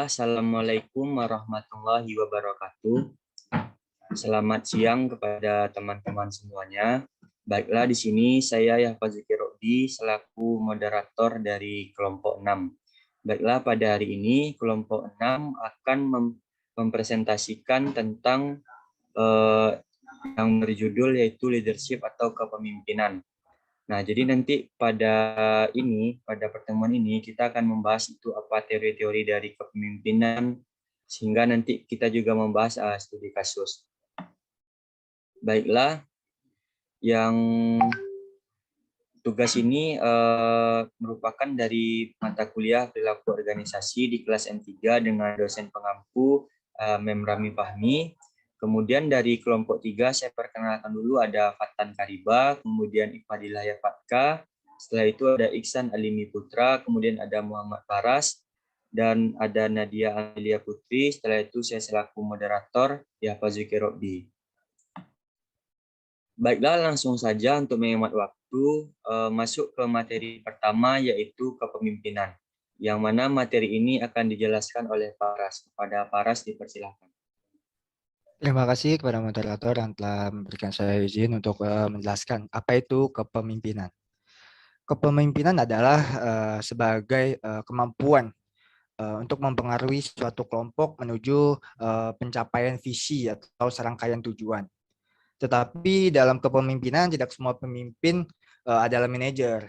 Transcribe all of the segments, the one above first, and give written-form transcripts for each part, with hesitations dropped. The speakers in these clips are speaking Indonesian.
Assalamualaikum warahmatullahi wabarakatuh. Selamat siang kepada teman-teman semuanya. Baiklah, di sini saya Yahfa Zikirodi selaku moderator dari kelompok 6. Baiklah, pada hari ini kelompok 6 akan mempresentasikan tentang yang berjudul yaitu leadership atau kepemimpinan. Nah, jadi nanti pada pertemuan ini kita akan membahas itu apa teori-teori dari kepemimpinan, sehingga nanti kita juga membahas studi kasus. Baiklah, yang tugas ini merupakan dari mata kuliah perilaku organisasi di kelas M3 dengan dosen pengampu Mem Rami Fahmi. Kemudian dari kelompok 3 saya perkenalkan dulu ada Fatan Kariba, kemudian Ifadilah Yafatka, setelah itu ada Iksan Alimi Putra, kemudian ada Muhammad Faras, dan ada Nadia Amelia Putri. Setelah itu saya selaku moderator Yahfa Zikirodi. Baiklah, langsung saja untuk menghemat waktu, masuk ke materi pertama yaitu kepemimpinan, yang mana materi ini akan dijelaskan oleh Faras. Kepada Faras dipersilakan. Terima kasih kepada moderator yang telah memberikan saya izin untuk menjelaskan apa itu kepemimpinan. Kepemimpinan adalah sebagai kemampuan untuk mempengaruhi suatu kelompok menuju pencapaian visi atau serangkaian tujuan. Tetapi dalam kepemimpinan tidak semua pemimpin adalah manajer.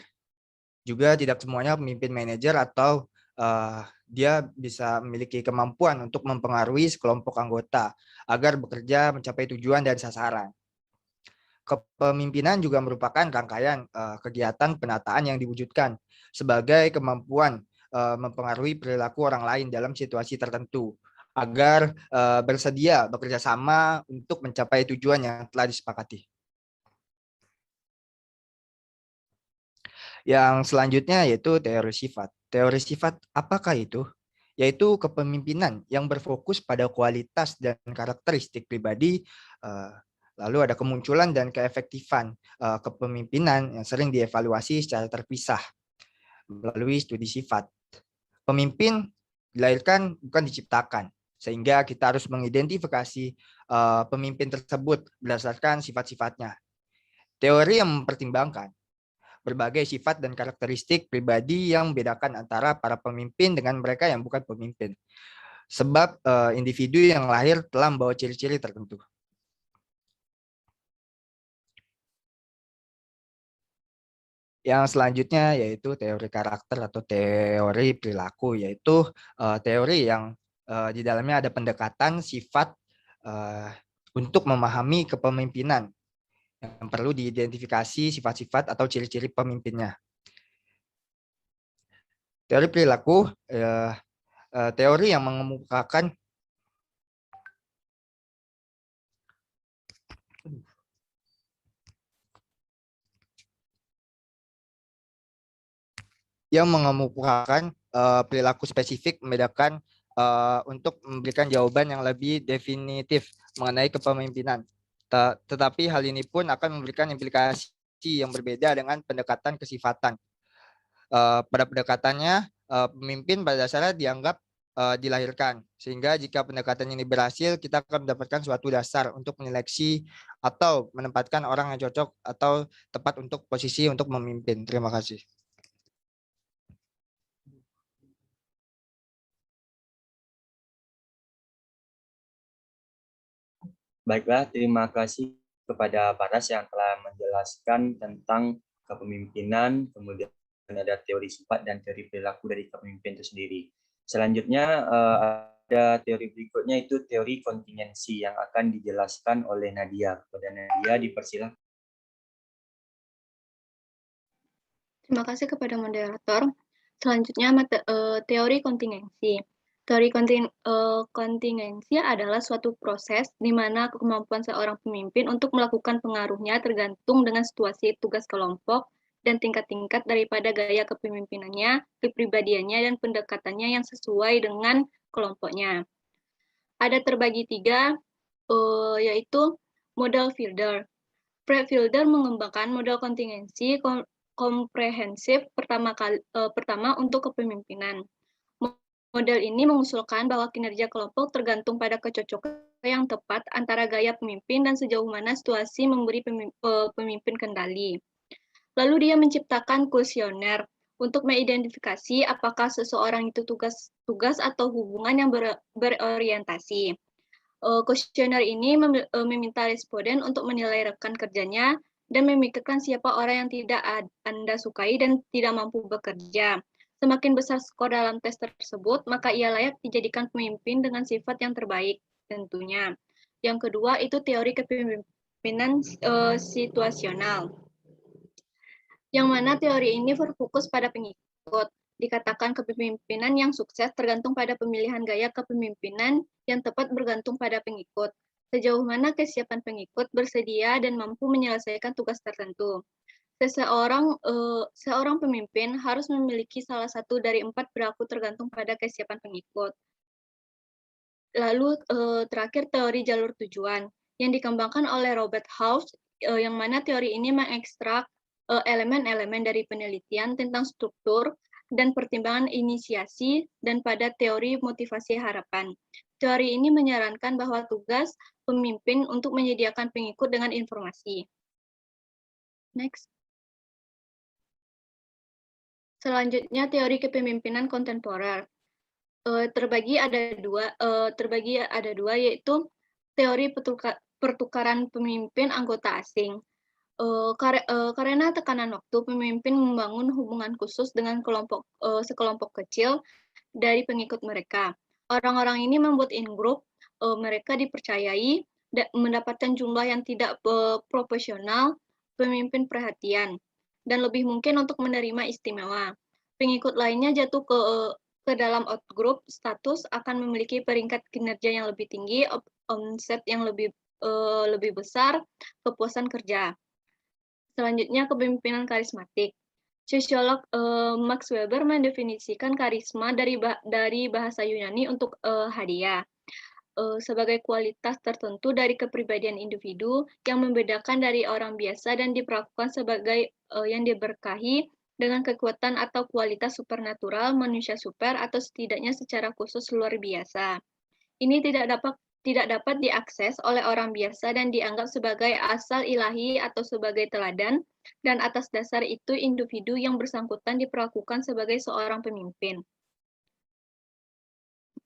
Juga tidak semuanya pemimpin manajer atau dia bisa memiliki kemampuan untuk mempengaruhi sekelompok anggota agar bekerja mencapai tujuan dan sasaran. Kepemimpinan juga merupakan rangkaian kegiatan penataan yang diwujudkan sebagai kemampuan mempengaruhi perilaku orang lain dalam situasi tertentu agar bersedia bekerja sama untuk mencapai tujuan yang telah disepakati. Yang selanjutnya yaitu teori sifat. Teori sifat apakah itu? Yaitu kepemimpinan yang berfokus pada kualitas dan karakteristik pribadi, lalu ada kemunculan dan keefektifan kepemimpinan yang sering dievaluasi secara terpisah melalui studi sifat. Pemimpin dilahirkan bukan diciptakan, sehingga kita harus mengidentifikasi pemimpin tersebut berdasarkan sifat-sifatnya. Teori yang mempertimbangkan berbagai sifat dan karakteristik pribadi yang membedakan antara para pemimpin dengan mereka yang bukan pemimpin. Sebab individu yang lahir telah membawa ciri-ciri tertentu. Yang selanjutnya yaitu teori karakter atau teori perilaku, yaitu teori yang di dalamnya ada pendekatan sifat untuk memahami kepemimpinan yang perlu diidentifikasi sifat-sifat atau ciri-ciri pemimpinnya. Teori perilaku, teori yang mengemukakan perilaku spesifik, membedakan untuk memberikan jawaban yang lebih definitif mengenai kepemimpinan. Tetapi hal ini pun akan memberikan implikasi yang berbeda dengan pendekatan kesifatan. Pada pendekatannya, pemimpin pada dasarnya dianggap dilahirkan. Sehingga jika pendekatan ini berhasil, kita akan mendapatkan suatu dasar untuk menyeleksi atau menempatkan orang yang cocok atau tepat untuk posisi untuk memimpin. Terima kasih. Baiklah, terima kasih kepada Faras yang telah menjelaskan tentang kepemimpinan, kemudian ada teori sifat dan teori perilaku dari kepemimpinan itu sendiri. Selanjutnya ada teori berikutnya, itu teori kontingensi yang akan dijelaskan oleh Nadia. Kepada Nadia dipersilakan. Terima kasih kepada moderator. Selanjutnya teori kontingensi. Teori kontingensi adalah suatu proses di mana kemampuan seorang pemimpin untuk melakukan pengaruhnya tergantung dengan situasi tugas kelompok dan tingkat-tingkat daripada gaya kepemimpinannya, kepribadiannya, dan pendekatannya yang sesuai dengan kelompoknya. Ada terbagi 3, yaitu model Fielder. Fred Fielder mengembangkan model kontingensi komprehensif pertama untuk kepemimpinan. Model ini mengusulkan bahwa kinerja kelompok tergantung pada kecocokan yang tepat antara gaya pemimpin dan sejauh mana situasi memberi pemimpin kendali. Lalu dia menciptakan kuesioner untuk mengidentifikasi apakah seseorang itu tugas atau hubungan yang berorientasi. Kuesioner ini meminta responden untuk menilai rekan kerjanya dan memikirkan siapa orang yang tidak Anda sukai dan tidak mampu bekerja. Semakin besar skor dalam tes tersebut, maka ia layak dijadikan pemimpin dengan sifat yang terbaik tentunya. Yang kedua itu teori kepemimpinan situasional, yang mana teori ini berfokus pada pengikut. Dikatakan kepemimpinan yang sukses tergantung pada pemilihan gaya kepemimpinan yang tepat bergantung pada pengikut. Sejauh mana kesiapan pengikut bersedia dan mampu menyelesaikan tugas tertentu. Seorang pemimpin harus memiliki salah satu dari 4 perilaku tergantung pada kesiapan pengikut. Lalu terakhir teori jalur tujuan yang dikembangkan oleh Robert House, yang mana teori ini mengekstrak elemen-elemen dari penelitian tentang struktur dan pertimbangan inisiasi dan pada teori motivasi harapan. Teori ini menyarankan bahwa tugas pemimpin untuk menyediakan pengikut dengan informasi. Next. Selanjutnya teori kepemimpinan kontemporer. Terbagi ada dua, yaitu teori pertukaran pemimpin anggota asing. Karena tekanan waktu, pemimpin membangun hubungan khusus dengan sekelompok kecil dari pengikut mereka. Orang-orang ini membuat in-group, mereka dipercayai mendapatkan jumlah yang tidak proporsional pemimpin perhatian dan lebih mungkin untuk menerima istimewa. Pengikut lainnya jatuh ke dalam outgroup status akan memiliki peringkat kinerja yang lebih tinggi, omset yang lebih besar, kepuasan kerja. Selanjutnya kepemimpinan karismatik. Sosiolog Max Weber mendefinisikan karisma dari bahasa Yunani untuk hadiah sebagai kualitas tertentu dari kepribadian individu yang membedakan dari orang biasa dan diperlakukan sebagai yang diberkahi dengan kekuatan atau kualitas supernatural, manusia super, atau setidaknya secara khusus luar biasa. Ini tidak dapat diakses oleh orang biasa dan dianggap sebagai asal ilahi atau sebagai teladan, dan atas dasar itu individu yang bersangkutan diperlakukan sebagai seorang pemimpin.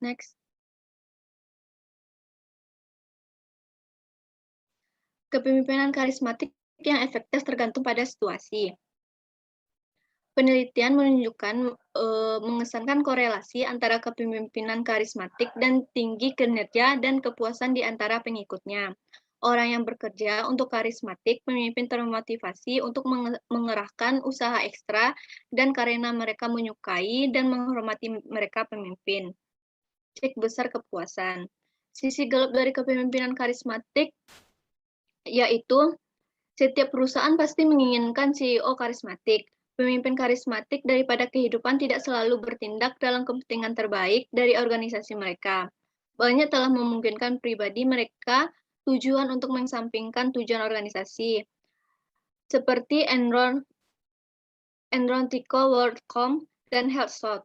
Next. Kepemimpinan karismatik yang efektif tergantung pada situasi. Penelitian menunjukkan mengesankan korelasi antara kepemimpinan karismatik dan tinggi kinerja dan kepuasan di antara pengikutnya. Orang yang bekerja untuk karismatik, pemimpin termotivasi untuk mengerahkan usaha ekstra dan karena mereka menyukai dan menghormati mereka pemimpin. Cek besar kepuasan. Sisi gelap dari kepemimpinan karismatik yaitu setiap perusahaan pasti menginginkan CEO karismatik. Pemimpin karismatik daripada kehidupan tidak selalu bertindak dalam kepentingan terbaik dari organisasi mereka. Banyak telah memungkinkan pribadi mereka tujuan untuk mengesampingkan tujuan organisasi. Seperti Enron, Tico, WorldCom, dan HealthSouth.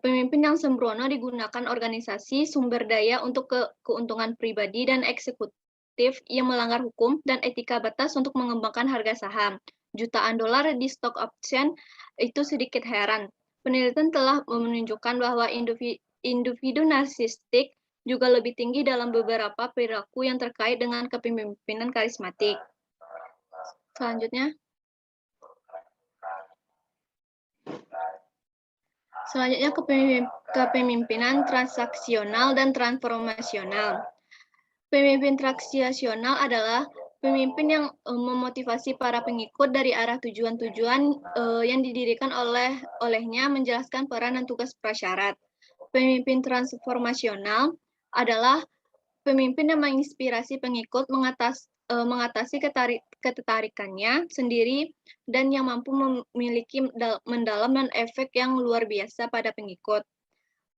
Pemimpin yang sembrono digunakan organisasi sumber daya untuk keuntungan pribadi dan eksekutif yang melanggar hukum dan etika batas untuk mengembangkan harga saham. Jutaan dolar di stock option itu sedikit heran. Penelitian telah menunjukkan bahwa individu narsistik juga lebih tinggi dalam beberapa perilaku yang terkait dengan kepemimpinan karismatik. Selanjutnya kepemimpinan transaksional dan transformasional. Pemimpin transaksional adalah pemimpin yang memotivasi para pengikut dari arah tujuan-tujuan yang didirikan olehnya menjelaskan peran dan tugas prasyarat. Pemimpin transformasional adalah pemimpin yang menginspirasi pengikut mengatasi ketertarikannya sendiri dan yang mampu memiliki mendalam dan efek yang luar biasa pada pengikut.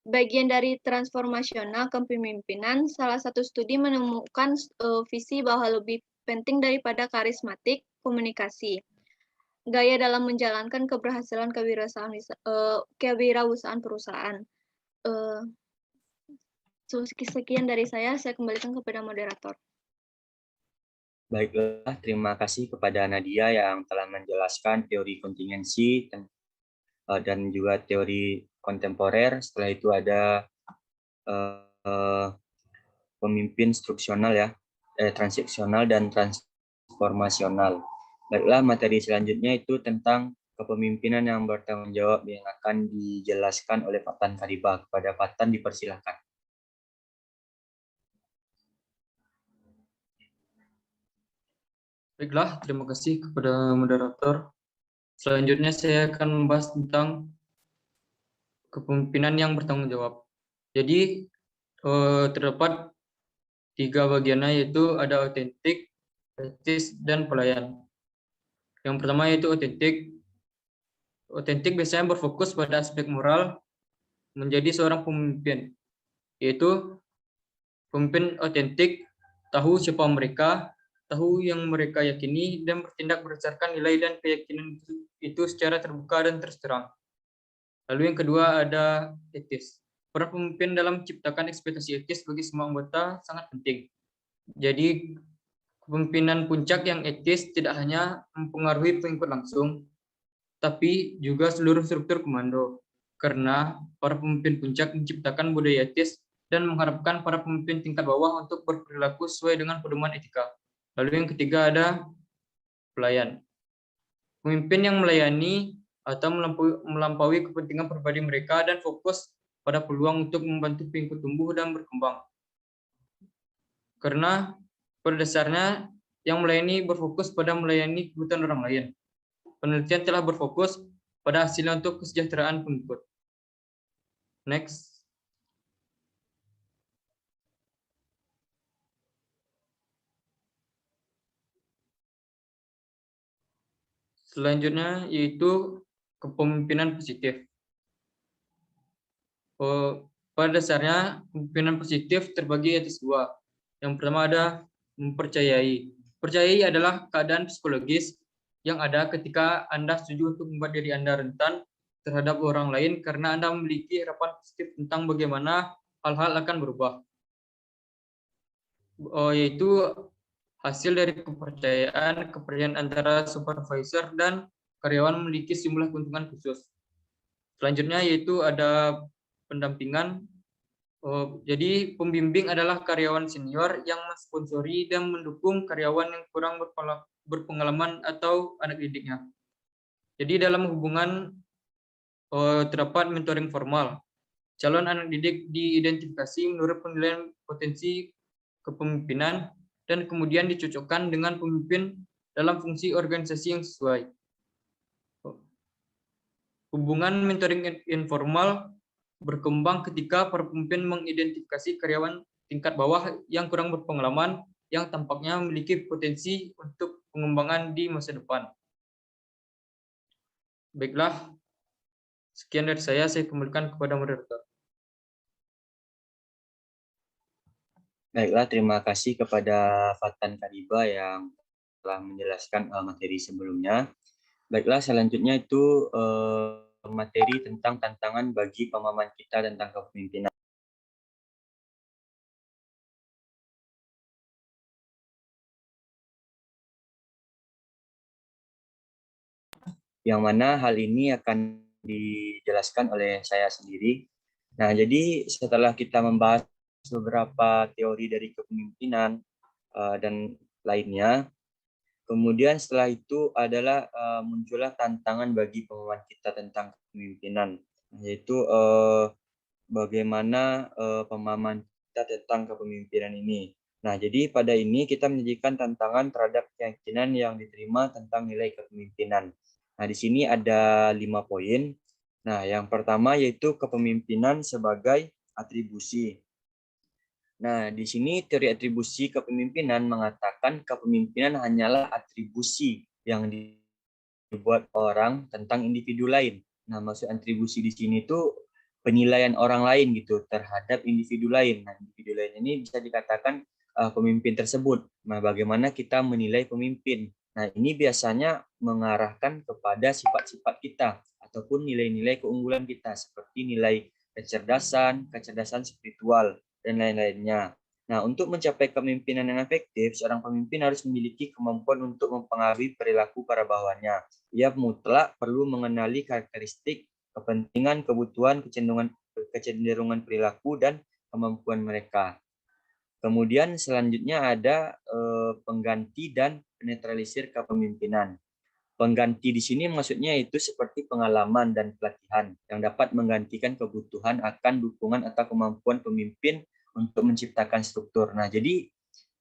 Bagian dari transformasional kepemimpinan, salah satu studi menemukan visi bahwa lebih penting daripada karismatik komunikasi. Gaya dalam menjalankan keberhasilan kewirausahaan perusahaan. eh, sekian dari saya kembalikan kepada moderator. Baiklah, terima kasih kepada Nadia yang telah menjelaskan teori kontingensi dan juga teori kontemporer. Setelah itu ada pemimpin struksional ya, transaksional dan transformasional. Baiklah, materi selanjutnya itu tentang kepemimpinan yang bertanggung jawab yang akan dijelaskan oleh Pak Tan Kariba. Kepada Pak Tan dipersilakan. Baiklah, terima kasih kepada moderator. Selanjutnya saya akan membahas tentang kepemimpinan yang bertanggung jawab. Jadi terdapat 3 bagiannya, yaitu ada otentik, etis, dan pelayan. Yang pertama yaitu otentik. Otentik biasanya berfokus pada aspek moral menjadi seorang pemimpin, yaitu pemimpin otentik tahu siapa mereka, tahu yang mereka yakini, dan bertindak berdasarkan nilai dan keyakinan itu secara terbuka dan terus terang. Lalu yang kedua ada etis. Peran pemimpin dalam menciptakan ekspektasi etis bagi semua anggota sangat penting. Jadi kepemimpinan puncak yang etis tidak hanya mempengaruhi pengikut langsung, tapi juga seluruh struktur komando. Karena para pemimpin puncak menciptakan budaya etis dan mengharapkan para pemimpin tingkat bawah untuk berperilaku sesuai dengan pedoman etika. Lalu yang ketiga ada pelayan. Pemimpin yang melayani atau melampaui kepentingan pribadi mereka dan fokus pada peluang untuk membantu pengikut tumbuh dan berkembang. Karena pada dasarnya yang melayani berfokus pada melayani kebutuhan orang lain. Penelitian telah berfokus pada hasilnya untuk kesejahteraan pengikut. Next. Selanjutnya yaitu kepemimpinan positif. Pada dasarnya kepemimpinan positif terbagi atas 2. Yang pertama ada mempercayai. Percayai adalah keadaan psikologis yang ada ketika Anda setuju untuk membuat diri Anda rentan terhadap orang lain karena Anda memiliki harapan positif tentang bagaimana hal-hal akan berubah. Yaitu hasil dari kepercayaan antara supervisor dan karyawan memiliki sejumlah keuntungan khusus. Selanjutnya yaitu ada pendampingan. Jadi pembimbing adalah karyawan senior yang mensponsori dan mendukung karyawan yang kurang berpengalaman atau anak didiknya. Jadi dalam hubungan terdapat mentoring formal. Calon anak didik diidentifikasi menurut penilaian potensi kepemimpinan dan kemudian dicocokkan dengan pemimpin dalam fungsi organisasi yang sesuai. Hubungan mentoring informal berkembang ketika para pemimpin mengidentifikasi karyawan tingkat bawah yang kurang berpengalaman yang tampaknya memiliki potensi untuk pengembangan di masa depan. Baiklah, sekian dari saya kembalikan kepada moderator. Baiklah, terima kasih kepada Fatan Kariba yang telah menjelaskan materi sebelumnya. Baiklah, selanjutnya itu materi tentang tantangan bagi pemahaman kita tentang kepemimpinan. Yang mana hal ini akan dijelaskan oleh saya sendiri. Nah, jadi setelah kita membahas beberapa teori dari kepemimpinan dan lainnya, kemudian setelah itu adalah muncullah tantangan bagi pemahaman kita tentang kepemimpinan, yaitu bagaimana pemahaman kita tentang kepemimpinan ini. Nah, jadi pada ini kita menyajikan tantangan terhadap keyakinan yang diterima tentang nilai kepemimpinan. Nah, di sini ada 5 poin. Nah, yang pertama yaitu kepemimpinan sebagai atribusi. Nah, di sini teori atribusi kepemimpinan mengatakan kepemimpinan hanyalah atribusi yang dibuat orang tentang individu lain. Nah, maksud atribusi di sini itu penilaian orang lain gitu terhadap individu lain. Nah, individu lain ini bisa dikatakan pemimpin tersebut. Nah, bagaimana kita menilai pemimpin? Nah, ini biasanya mengarahkan kepada sifat-sifat kita ataupun nilai-nilai keunggulan kita seperti nilai kecerdasan, kecerdasan spiritual, dan lain-lainnya. Nah, untuk mencapai kepemimpinan yang efektif, seorang pemimpin harus memiliki kemampuan untuk mempengaruhi perilaku para bawahannya. Ia mutlak perlu mengenali karakteristik, kepentingan, kebutuhan, kecenderungan perilaku, dan kemampuan mereka. Kemudian selanjutnya ada pengganti dan penetralisir kepemimpinan. Pengganti di sini maksudnya itu seperti pengalaman dan pelatihan yang dapat menggantikan kebutuhan akan dukungan atau kemampuan pemimpin untuk menciptakan struktur. Nah, jadi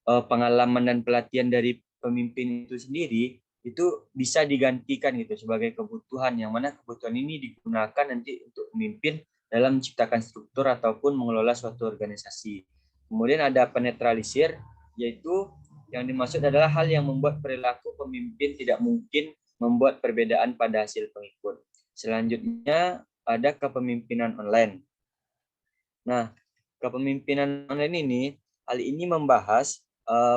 pengalaman dan pelatihan dari pemimpin itu sendiri itu bisa digantikan gitu sebagai kebutuhan, yang mana kebutuhan ini digunakan nanti untuk pemimpin dalam menciptakan struktur ataupun mengelola suatu organisasi. Kemudian ada penetralisir, yaitu yang dimaksud adalah hal yang membuat perilaku pemimpin tidak mungkin membuat perbedaan pada hasil pengikut. Selanjutnya ada kepemimpinan online. Nah, kepemimpinan online ini, hal ini membahas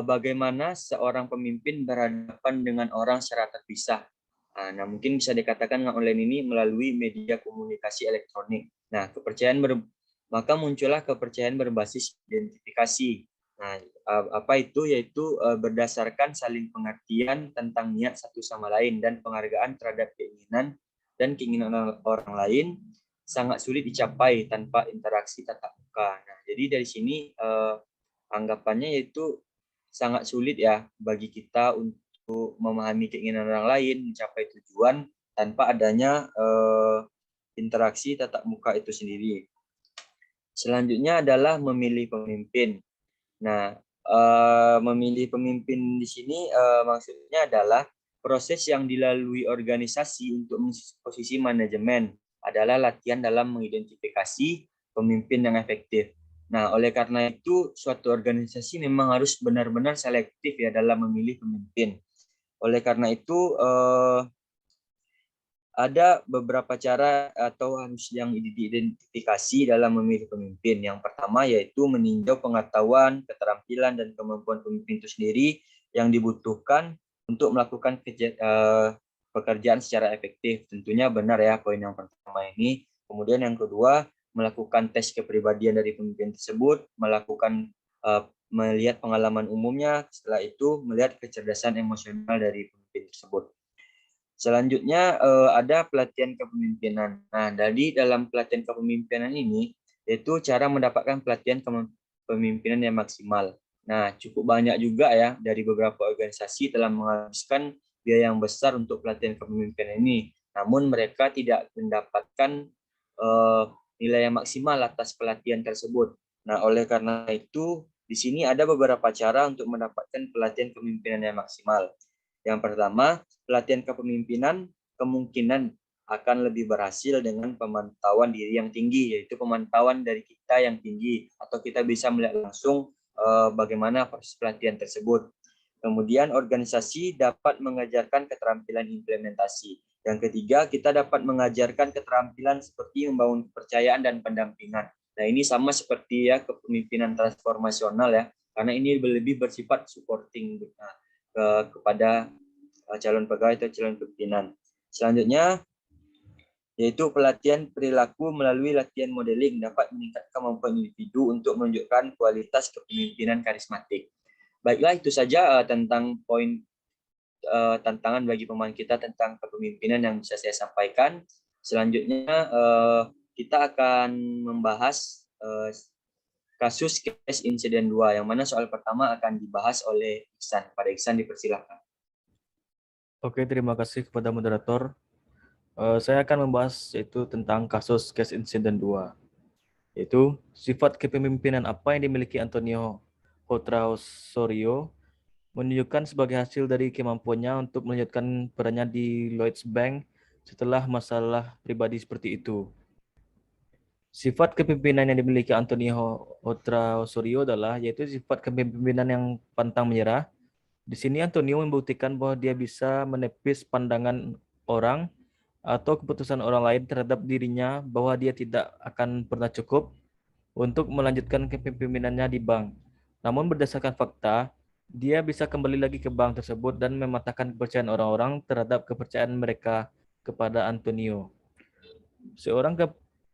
bagaimana seorang pemimpin berhadapan dengan orang secara terpisah. Nah, mungkin bisa dikatakan online ini melalui media komunikasi elektronik. Nah, maka muncullah kepercayaan berbasis identifikasi. Nah, apa itu? Yaitu berdasarkan saling pengertian tentang niat satu sama lain dan penghargaan terhadap keinginan orang lain sangat sulit dicapai tanpa interaksi tatap muka. Nah, jadi dari sini anggapannya yaitu sangat sulit ya bagi kita untuk memahami keinginan orang lain, mencapai tujuan tanpa adanya interaksi tatap muka itu sendiri. Selanjutnya adalah memilih pemimpin. Nah, memilih pemimpin di sini maksudnya adalah proses yang dilalui organisasi untuk posisi manajemen adalah latihan dalam mengidentifikasi pemimpin yang efektif. Nah, oleh karena itu suatu organisasi memang harus benar-benar selektif ya dalam memilih pemimpin. Oleh karena itu ada beberapa cara atau harus yang diidentifikasi dalam memilih pemimpin. Yang pertama yaitu meninjau pengetahuan, keterampilan, dan kemampuan pemimpin itu sendiri yang dibutuhkan untuk melakukan pekerjaan secara efektif. Tentunya benar ya poin yang pertama ini. Kemudian yang kedua, melakukan tes kepribadian dari pemimpin tersebut, melihat pengalaman umumnya, setelah itu melihat kecerdasan emosional dari pemimpin tersebut. Selanjutnya ada pelatihan kepemimpinan. Nah, dari dalam pelatihan kepemimpinan ini, yaitu cara mendapatkan pelatihan kepemimpinan yang maksimal. Nah, cukup banyak juga ya dari beberapa organisasi telah menghabiskan biaya yang besar untuk pelatihan kepemimpinan ini. Namun mereka tidak mendapatkan nilai yang maksimal atas pelatihan tersebut. Nah, oleh karena itu, di sini ada beberapa cara untuk mendapatkan pelatihan kepemimpinan yang maksimal. Yang pertama, pelatihan kepemimpinan kemungkinan akan lebih berhasil dengan pemantauan diri yang tinggi, yaitu pemantauan dari kita yang tinggi, atau kita bisa melihat langsung bagaimana proses pelatihan tersebut. Kemudian organisasi dapat mengajarkan keterampilan implementasi. Yang ketiga, kita dapat mengajarkan keterampilan seperti membangun kepercayaan dan pendampingan. Nah, ini sama seperti ya kepemimpinan transformasional ya, karena ini lebih bersifat supporting kepada calon pegawai atau calon pimpinan. Selanjutnya, yaitu pelatihan perilaku melalui latihan modeling dapat meningkatkan kemampuan individu untuk menunjukkan kualitas kepemimpinan karismatik. Baiklah, itu saja tentang poin tantangan bagi pemain kita tentang kepemimpinan yang bisa saya sampaikan. Selanjutnya, kita akan membahas kasus case insiden 2, yang mana soal pertama akan dibahas oleh Iksan. Pada Iksan dipersilakan. Oke, terima kasih kepada moderator. Saya akan membahas yaitu tentang kasus case insiden 2, yaitu sifat kepemimpinan apa yang dimiliki Antonio Hotra Osorio menunjukkan sebagai hasil dari kemampuannya untuk melanjutkan perannya di Lloyds Bank setelah masalah pribadi seperti itu. Sifat kepemimpinan yang dimiliki Antonio Hotra Osorio adalah yaitu sifat kepemimpinan yang pantang menyerah. Di sini Antonio membuktikan bahwa dia bisa menepis pandangan orang atau keputusan orang lain terhadap dirinya bahwa dia tidak akan pernah cukup untuk melanjutkan kepemimpinannya di bank. Namun berdasarkan fakta, dia bisa kembali lagi ke bank tersebut dan mematahkan kepercayaan orang-orang terhadap kepercayaan mereka kepada Antonio. Seorang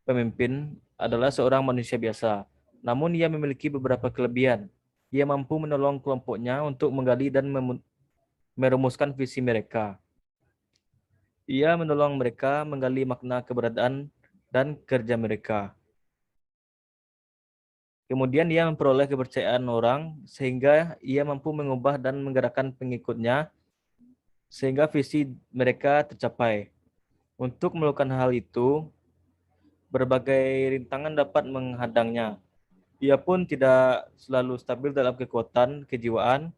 pemimpin adalah seorang manusia biasa. Namun ia memiliki beberapa kelebihan. Ia mampu menolong kelompoknya untuk menggali dan merumuskan visi mereka. Ia menolong mereka menggali makna keberadaan dan kerja mereka. Kemudian ia memperoleh kepercayaan orang sehingga ia mampu mengubah dan menggerakkan pengikutnya sehingga visi mereka tercapai. Untuk melakukan hal itu, berbagai rintangan dapat menghadangnya. Ia pun tidak selalu stabil dalam kekuatan, kejiwaan,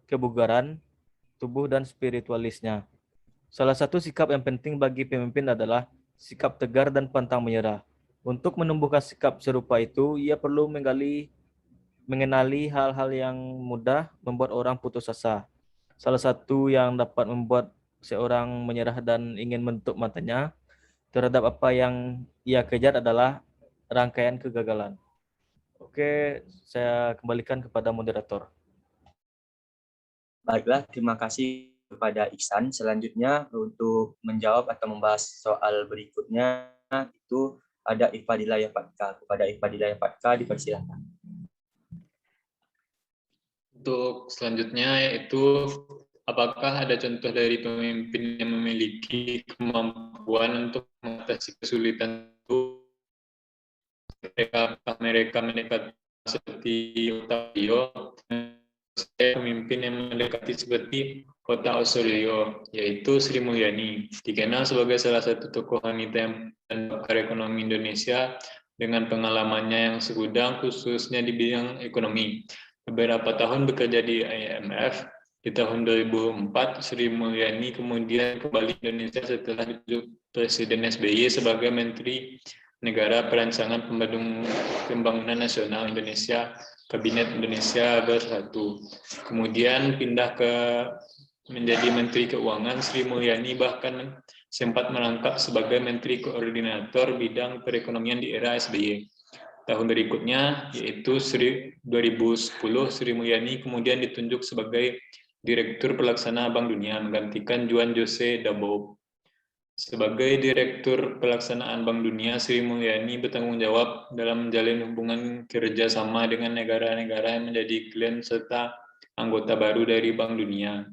kebugaran, tubuh, dan spiritualisnya. Salah satu sikap yang penting bagi pemimpin adalah sikap tegar dan pantang menyerah. Untuk menumbuhkan sikap serupa itu, ia perlu mengenali hal-hal yang mudah membuat orang putus asa. Salah satu yang dapat membuat seorang menyerah dan ingin menutup matanya terhadap apa yang ia kejar adalah rangkaian kegagalan. Oke, saya kembalikan kepada moderator. Baiklah, terima kasih kepada Iksan. Selanjutnya untuk menjawab atau membahas soal berikutnya itu ada Ifadila Yapatka. Kepada Ifadila Yapatka dipersilakan. Untuk selanjutnya yaitu apakah ada contoh dari pemimpin yang memiliki kemampuan untuk mengatasi kesulitan itu? Mereka mendekat seperti Otavio, pemimpin yang mendekati seperti Kota Osorio, yaitu Sri Mulyani, dikenal sebagai salah satu tokoh wanita dan pakar ekonomi Indonesia dengan pengalamannya yang segudang khususnya di bidang ekonomi. Beberapa tahun bekerja di IMF, di tahun 2004 Sri Mulyani kemudian kembali ke Indonesia setelah ditunjuk Presiden SBY sebagai Menteri Negara Perancangan Pembangunan Nasional Indonesia, Kabinet Indonesia Bersatu. Kemudian pindah menjadi Menteri Keuangan. Sri Mulyani bahkan sempat merangkap sebagai Menteri Koordinator Bidang Perekonomian di era SBY. Tahun berikutnya, yaitu 2010, Sri Mulyani kemudian ditunjuk sebagai Direktur Pelaksana Bank Dunia, menggantikan Juan Jose Dabou. Sebagai Direktur Pelaksanaan Bank Dunia, Sri Mulyani bertanggung jawab dalam menjalin hubungan kerjasama dengan negara-negara yang menjadi klien serta anggota baru dari Bank Dunia.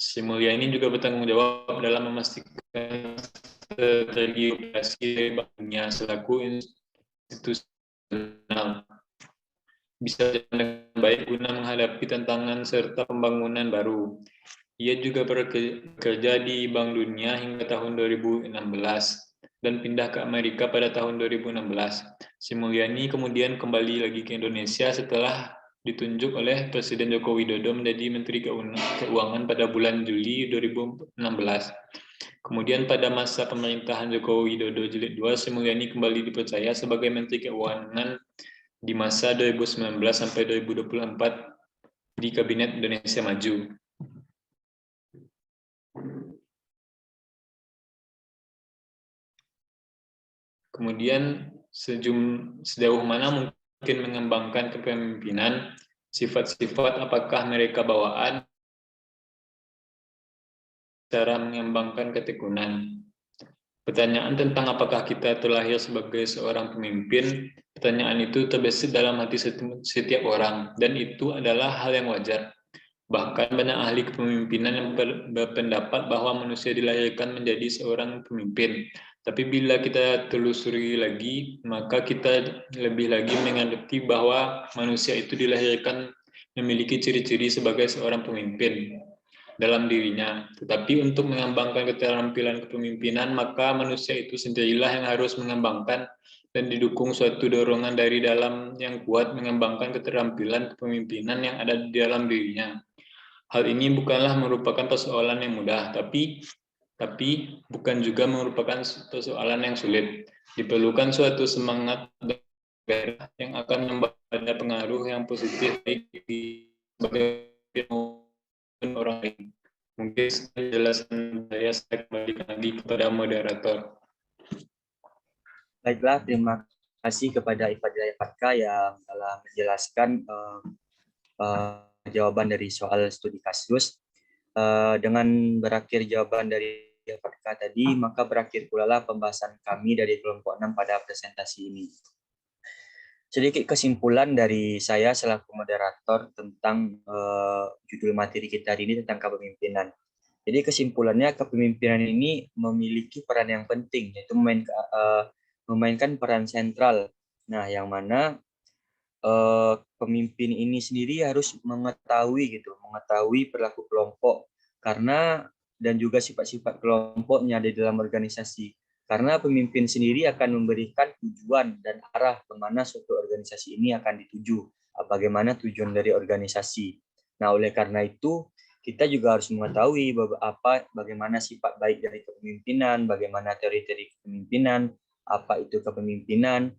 Sri Mulyani juga bertanggung jawab dalam memastikan strategi operasi dari Bank Dunia selaku institusi bisa dengan baik guna menghadapi tantangan serta pembangunan baru. Ia juga bekerja di Bank Dunia hingga tahun 2016 dan pindah ke Amerika pada tahun 2016. Sri Mulyani kemudian kembali lagi ke Indonesia setelah ditunjuk oleh Presiden Joko Widodo menjadi Menteri Keuangan pada bulan Juli 2016. Kemudian pada masa pemerintahan Joko Widodo Jilid 2, Sri Mulyani kembali dipercaya sebagai Menteri Keuangan di masa 2019 sampai 2024 di Kabinet Indonesia Maju. Kemudian sejauh mana mungkin mengembangkan kepemimpinan, sifat-sifat apakah mereka bawaan, cara mengembangkan ketekunan. Pertanyaan tentang apakah kita terlahir sebagai seorang pemimpin, pertanyaan itu terbesit dalam hati setiap orang, dan itu adalah hal yang wajar. Bahkan banyak ahli kepemimpinan yang berpendapat bahwa manusia dilahirkan menjadi seorang pemimpin. Tapi bila kita telusuri lagi, maka kita lebih lagi mengerti bahwa manusia itu dilahirkan memiliki ciri-ciri sebagai seorang pemimpin dalam dirinya. Tetapi untuk mengembangkan keterampilan kepemimpinan, maka manusia itu sendirilah yang harus mengembangkan dan didukung suatu dorongan dari dalam yang kuat mengembangkan keterampilan kepemimpinan yang ada di dalam dirinya. Hal ini bukanlah merupakan persoalan yang mudah, tapi bukan juga merupakan persoalan yang sulit. Diperlukan suatu semangat yang akan membawa pengaruh yang positif bagi orang lain. Mungkin penjelasan saya kembalikan lagi kepada moderator. Baiklah, terima kasih kepada Ifadila Yapatka yang telah menjelaskan jawaban dari soal studi kasus. Dengan berakhir jawaban dari Yapatka tadi, maka berakhir pula lah pembahasan kami dari kelompok 6 pada presentasi ini. Sedikit kesimpulan dari saya selaku moderator tentang judul materi kita hari ini tentang kepemimpinan. Jadi kesimpulannya kepemimpinan ini memiliki peran yang penting, yaitu memainkan peran sentral. Nah, yang mana pemimpin ini sendiri harus mengetahui perilaku kelompok karena dan juga sifat-sifat kelompoknya di dalam organisasi. Karena pemimpin sendiri akan memberikan tujuan dan arah kemana suatu organisasi ini akan dituju, bagaimana tujuan dari organisasi. Nah, oleh karena itu kita juga harus mengetahui bagaimana sifat baik dari kepemimpinan, bagaimana teori-teori kepemimpinan, apa itu kepemimpinan,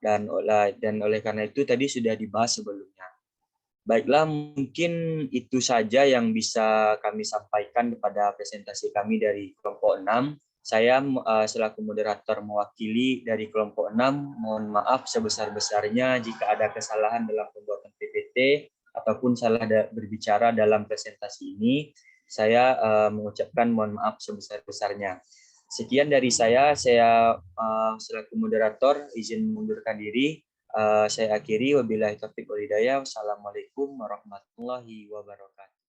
dan oleh karena itu tadi sudah dibahas sebelumnya. Baiklah, mungkin itu saja yang bisa kami sampaikan kepada presentasi kami dari kelompok 6. Saya selaku moderator mewakili dari kelompok 6, mohon maaf sebesar-besarnya jika ada kesalahan dalam pembuatan PPT ataupun salah berbicara dalam presentasi ini. Saya mengucapkan mohon maaf sebesar-besarnya. Sekian dari saya selaku moderator izin mengundurkan diri. Saya akhiri, wabillahi taufiq wal hidayah. Wassalamualaikum warahmatullahi wabarakatuh.